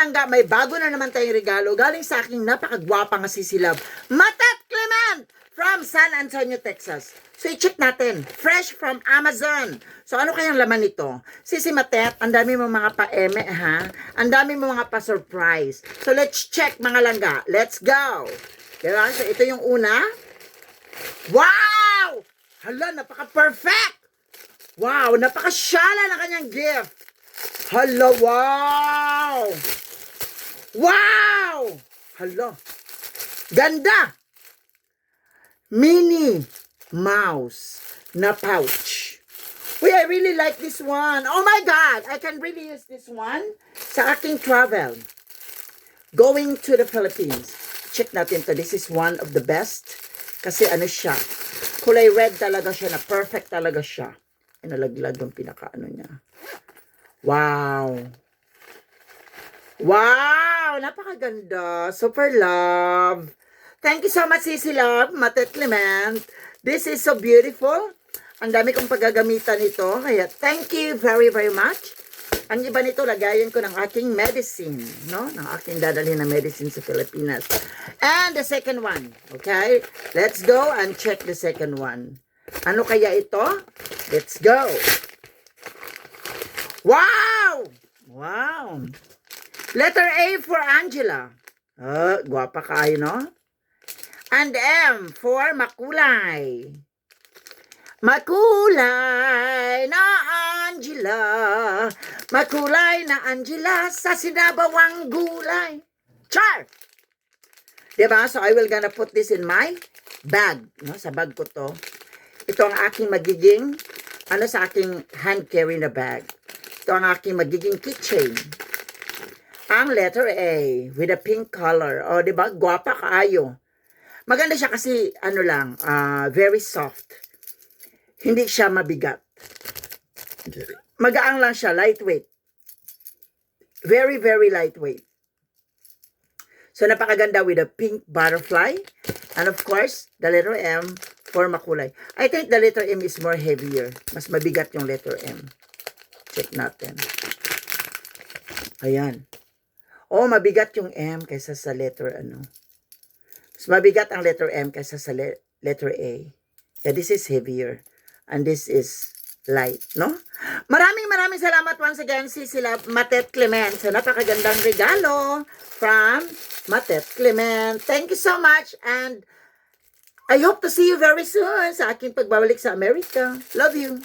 langga, may bago na naman tayong regalo galing sa aking napakagwapang sisilab, Matet Clement from San Antonio, Texas. So, i-check natin. Fresh from Amazon. So, ano kayang laman nito? Sisi Matet, ang dami mo mga pa-eme, ha? Ang dami mo mga pa-surprise. So, let's check, mga langga. Let's go! Diba? So, ito yung una. Wow! Hala, napaka-perfect! Wow, napaka-shala na kanyang gift. Hala, wow! Wow! Hala. Ganda! Mini mouse na pouch. Uy, I really like this one. Oh my God! I can really use this one sa aking travel. Going to the Philippines. Check natin to. This is one of the best. Kasi ano siya. Kulay red talaga siya na perfect talaga siya. Nalaglag yung pinaka-ano niya. Wow! Wow! Napakaganda. Super love. Thank you so much, Sisi Love, Matet Clement. This is so beautiful. Ang dami kong paggagamitan nito. Kaya thank you very, very much. Ang iba nito, lagayan ko ng aking medicine. No? Ng aking dadalhin na medicine sa Pilipinas. And the second one. Okay? Let's go and check the second one. Ano kaya ito? Let's go. Wow! Wow! Letter A for Angela. Guwapa kayo, no? And M for makulay. Makulay na Angela. Makulay na Angela sa sinabawang gulay. Char! Diba? So I will gonna put this in my bag. No? Sa bag ko to. Ito ang aking magiging, sa aking hand carry na bag. Ito ang aking magiging keychain. Ang letter A with a pink color. O, diba? Guwapa kaayo. Maganda siya kasi, very soft. Hindi siya mabigat. Magaang lang siya, lightweight. Very, very lightweight. So, napakaganda with a pink butterfly. And of course, the letter M for makulay. I think the letter M is more heavier. Mas mabigat yung letter M. Check natin. Ayan. Oh, mabigat yung M kaysa sa letter Mas mabigat ang letter M kaysa sa letter A. Yeah, this is heavier. And this is light, no? Maraming salamat once again, Sisi Love, Matet Clement. Sa napakagandang regalo from Matet Clement. Thank you so much. And I hope to see you very soon sa aking pagbabalik sa Amerika. Love you.